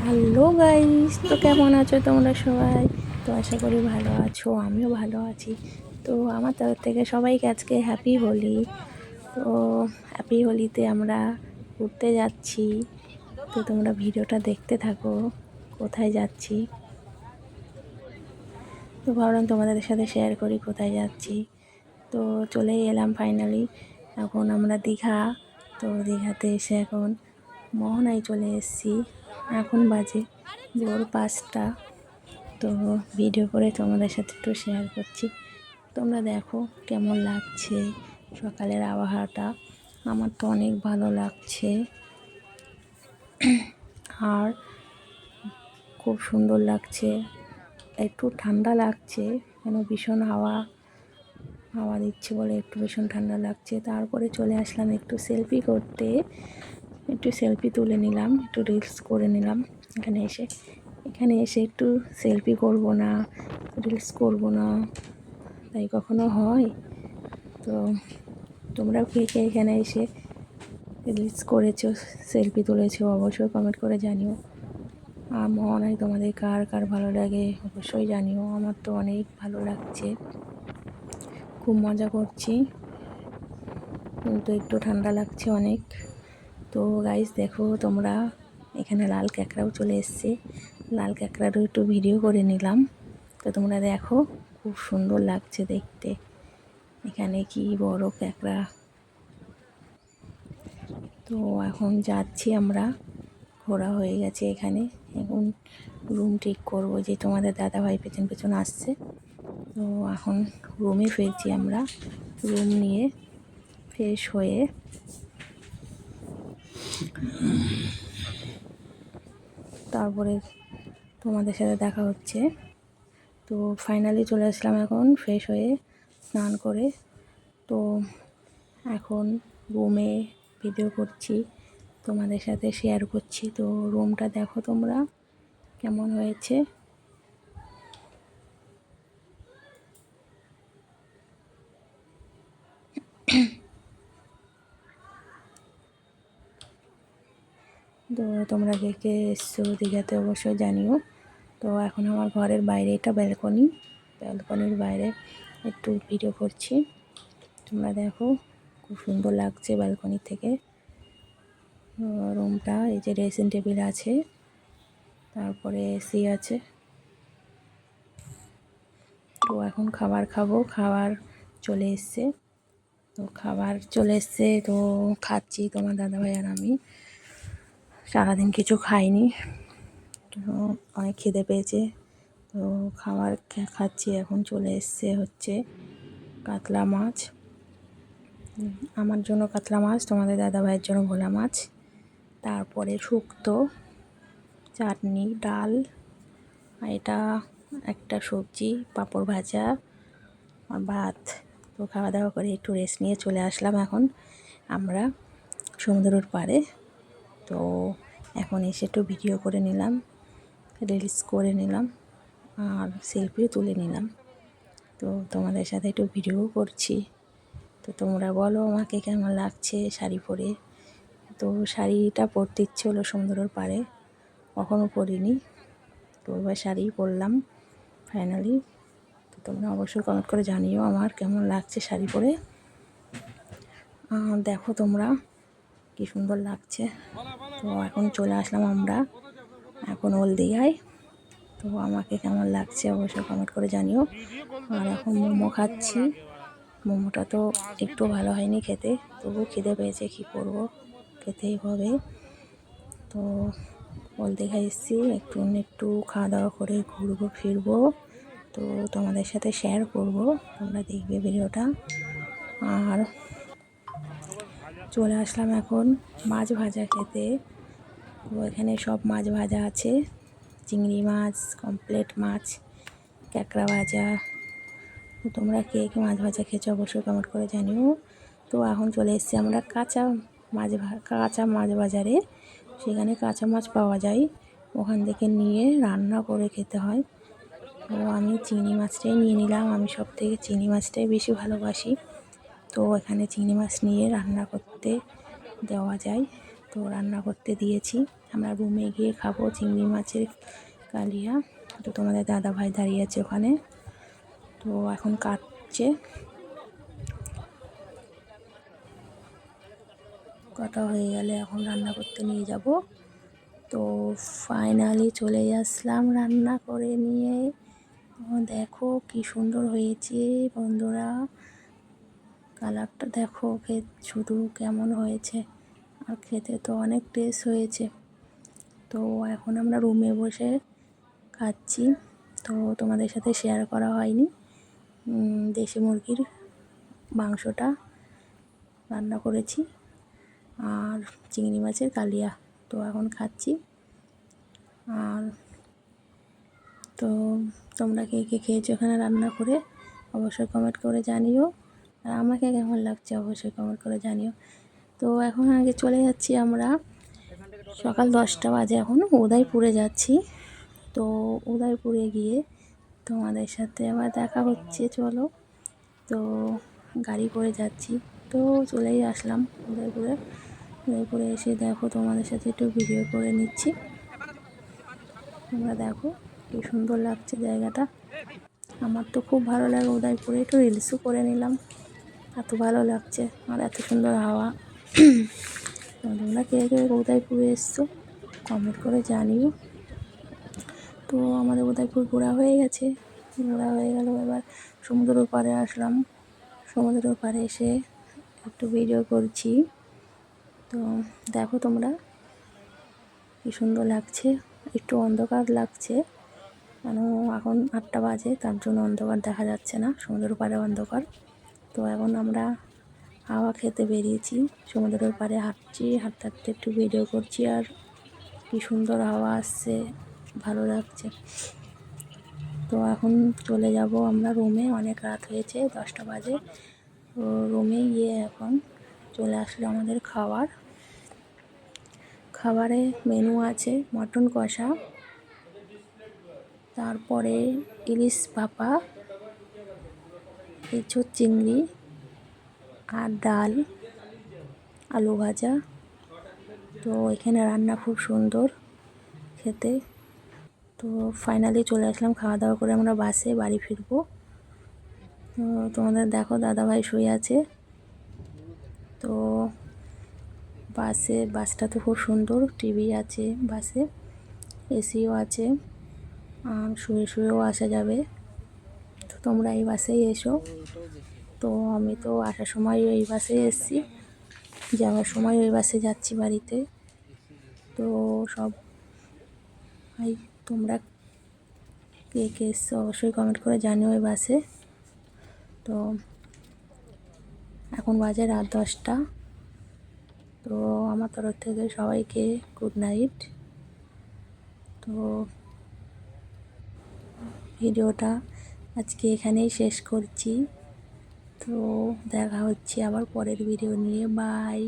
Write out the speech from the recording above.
Hello guys, তো কেমন আছো তোমরা সবাই? তো আশা করি ভালো আছো, আমিও ভালো আছি। তো আমার তরফ থেকে সবাইকে আজকে হ্যাপি হোলি। তো হ্যাপি হোলিতে আমরা ঘুরতে যাচ্ছি। তো তোমরা ভিডিওটা দেখতে থাকো, কোথায় যাচ্ছি। তো ভাবলাম তোমাদের সাথে শেয়ার করি কোথায় যাচ্ছি। তো চলেই এলাম ফাইনালি। এখন আমরা দীঘা। তো দীঘাতে এসে এখন মোহনায় চলে এসেছি। এখন বাজে ভোর 5টা। তো ভিডিও করে তোমাদের সাথে একটু শেয়ার করছি। তোমরা দেখো কেমন লাগছে সকালের আবহাওয়াটা। আমার তো অনেক ভালো লাগছে, আর খুব সুন্দর লাগছে। একটু ঠান্ডা লাগছে, কেন ভীষণ হাওয়া হাওয়া দিচ্ছে বলে একটু ভীষণ ঠান্ডা লাগছে। তারপরে চলে আসলাম একটু সেলফি করতে। একটু সেলফি তুলে নিলাম, একটু রিলস করে নিলাম। এখানে এসে একটু সেলফি করব না, রিলস করব না, তাই কখনো হয়? তো তোমরাও কে কে এখানে এসে রিলস করেছো, সেলফি তুলেছো, অবশ্যই কমেন্ট করে জানিও। আর মোহনায় তোমাদের কার কার ভালো লাগে অবশ্যই জানিও। আমার তো অনেক ভালো লাগছে, খুব মজা করছি, কিন্তু একটু ঠান্ডা লাগছে অনেক। তো গাইস দেখো তোমরা, এখানে লাল ক্যাকড়াও চলে এসছে। লাল ক্যাকড়ারও একটু ভিডিও করে নিলাম। তো তোমরা দেখো, খুব সুন্দর লাগছে দেখতে। এখানে কি বড় ক্যাকড়া। তো এখন যাচ্ছি আমরা, ঘোরা হয়ে গেছে এখানে। এখন রুম ঠিক করবো, যে তোমাদের দাদাভাই পেছন পেছন আসছে। তো এখন রুমে ফিরছি আমরা। রুম নিয়ে ফ্রেশ হয়ে তারপরে তোমাদের সাথে দেখা হচ্ছে। তো ফাইনালি চলে আসলাম এখন ফ্রেশ হয়ে, স্নান করে। তো এখন রুমে ভিডিও করছি, তোমাদের সাথে শেয়ার করছি। তো রুমটা দেখো তোমরা কেমন হয়েছে। তো তোমরা কে কে এসছো দীঘাতে অবশ্যই জানিও। তো এখন আমার ঘরের বাইরে, এটা ব্যালকনি, ব্যালকনির বাইরে একটু ভিডিও করছি। তোমরা দেখো, খুব সুন্দর লাগছে ব্যালকনি থেকে রুমটা। এই যে ড্রেসিং টেবিল আছে, তারপরে এসি আছে। তো এখন খাবার খাবো, খাবার চলে এসছে। তো খাবার চলে এসছে, তো খাচ্ছি তোমার দাদাভাই আর আমি। সারাদিন কিছু খাইনি, তো অনেক খিদে পেয়েছে। তো খাবার খাচ্ছি। এখন চলে এসছে হচ্ছে কাতলা মাছ। আমার জন্য কাতলা মাছ, তোমাদের দাদাভাইয়ের জন্য ভোলা মাছ। তারপরে শুক্তো, চাটনি, ডাল, আর এটা একটা সবজি, পাঁপড় ভাজা আর ভাত। তো খাওয়া দাওয়া করে একটু রেস্ট নিয়ে চলে আসলাম এখন আমরা সমুদ্রের পাড়ে। তো এখন এসে একটু ভিডিও করে নিলাম, রিলস করে নিলাম, আর সেলফিও তুলে নিলাম। তো তোমাদের সাথে একটু ভিডিও করছি। তো তোমরা বলো আমাকে কেমন লাগছে শাড়ি পরে। তো শাড়িটা পরতে ইচ্ছে হলো সমুদ্রের পাড়ে, কখনও পরিনি। তো এবার শাড়ি পরলাম ফাইনালি। তো তোমরা অবশ্যই কমেন্ট করে জানিও আমার কেমন লাগছে শাড়ি পরে। দেখো তোমরা কি সুন্দর লাগছে। তো এখন চলে আসলাম আমরা এখন হলদিয়ায়। তো আমাকে কেমন লাগছে অবশ্যই কমেন্ট করে জানিও। আর এখন মোমো খাচ্ছি। মোমোটা তো একটু ভালো হয়নি খেতে, তবুও খিদে পেয়েছে, কী করবো, খেতেই হবে। তো হলদিয়া এসেছি, একটু একটু খাওয়া দাওয়া করে ঘুরবো ফিরবো। তো তোমাদের সাথে শেয়ার করব, তোমরা দেখবে ভিডিওটা। আর চলে আসলাম এখন মাছ ভাজা খেতে। তো এখানে সব মাছ ভাজা আছে, চিংড়ি মাছ, কমপ্লেট মাছ, ক্যাকড়া ভাজা। তো তোমরা কে কে মাছ ভাজা খেয়েছো অবশ্যই কমেন্ট করে জানিও। তো এখন চলে এসেছি আমরা কাঁচা মাছ বাজারে। সেখানে কাঁচা মাছ পাওয়া যায়, ওখান থেকে নিয়ে রান্না করে খেতে হয়। তো আমি চিংড়ি মাছটাই নিয়ে নিলাম, আমি সব থেকে চিংড়ি মাছটাই বেশি ভালোবাসি। তো এখানে চিংড়ি মাছ নিয়ে রান্না করতে দেওয়া যায়, তো রান্না করতে দিয়েছি। আমরা রুমে গিয়ে খাবো চিংড়ি মাছের কালিয়া। তো তোমাদের দাদা ভাই দাঁড়িয়ে আছে ওখানে, তো এখন কাটছে, কাটা হয়ে গেলে এখন রান্না করতে নিয়ে যাব। তো ফাইনালি চলে আসলাম রান্না করে নিয়ে। দেখো কি সুন্দর হয়েছে বন্ধুরা, কালারটা দেখো শুধু কেমন হয়েছে, আর খেতে তো অনেক টেস্ট হয়েছে। তো এখন আমরা রুমে বসে খাচ্ছি। তো তোমাদের সাথে শেয়ার করা হয়নি, দেশি মুরগির মাংসটা রান্না করেছি আর চিংড়ি মাছের কালিয়া। তো এখন খাচ্ছি। আর তো তোমরা কে কে খেয়েছো এখানে রান্না করে অবশ্যই কমেন্ট করে জানিও, আর আমাকে কেমন লাগছে অবশ্যই কমেন্ট করে জানিও। তো এখন আগে চলে যাচ্ছি আমরা, সকাল 10টা বাজে, এখন উদয়পুরে যাচ্ছি। তো উদয়পুরে গিয়ে তোমাদের সাথে আবার দেখা হচ্ছে, চলো। তো গাড়ি করে যাচ্ছি, তো চলেই আসলাম উদয়পুরে। উদয়পুরে এসে দেখো তোমাদের সাথে একটু ভিডিও করে নিচ্ছি। তোমরা দেখো কি সুন্দর লাগছে জায়গাটা, আমার তো খুব ভালো লাগে উদয়পুরে, একটু রিলসও করে নিলাম, এত ভালো লাগছে আর এত সুন্দর হাওয়া। তোমরা কে কে উদয়পুরে এসছো কমেন্ট করে জানিও। তো আমাদের উদয়পুর ঘোরা হয়ে গেছে, ঘোরা হয়ে গেল, এবার সমুদ্রের পাড়ে আসলাম। সমুদ্রের পাড়ে এসে একটু ভিডিও করছি। তো দেখো তোমরা কি সুন্দর লাগছে, একটু অন্ধকার লাগছে কেন এখন 8টা বাজে, তার জন্য অন্ধকার দেখা যাচ্ছে না, সমুদ্রের পাড়ে অন্ধকার। তো এখন আমরা হাওয়া খেতে বেরিয়েছি, সমুদ্রের পাড়ে হাঁটছি, হাঁটতে হাঁটতে একটু ভিডিও করছি, আর কি সুন্দর হাওয়া আসছে, ভালো লাগছে। তো এখন চলে যাব আমরা রুমে, অনেক রাত হয়েছে, 10টা বাজে। তো রুমে গিয়ে এখন চলে আসলো আমাদের খাবারে মেনু আছে মটন কষা, তারপরে ইলিশ ভাপা, এঁচোড় চিংড়ি, আর ডাল, আলু ভাজা। তো এখানে রান্না খুব সুন্দর খেতে। তো ফাইনালি চলে আসলাম, খাওয়া দাওয়া করে আমরা বাসে বাড়ি ফিরবো। তো তোমাদের দেখো দাদাভাই শুয়ে আছে। তো বাসটা তো খুব সুন্দর, টিভি আছে বাসে, এসিও আছে, আর শুয়ে শুয়েও আসা যাবে। তো তোমরা এই বাসেই এসো। তো আমি তো আসার সময় এই বাসে এসেছি, যাওয়ার সময় ওই বাসে যাচ্ছি বাড়িতে। তো সব তোমরা কে কে এসছো অবশ্যই কমেন্ট করে জানিও ওই বাসে। তো এখন বাজে রাত 10টা। তো আমার তরফ থেকে সবাইকে গুড নাইট। তো ভিডিওটা আজকে এখানেই শেষ করছি। তো দেখা হচ্ছে আবার পরের ভিডিও নিয়ে, বাই।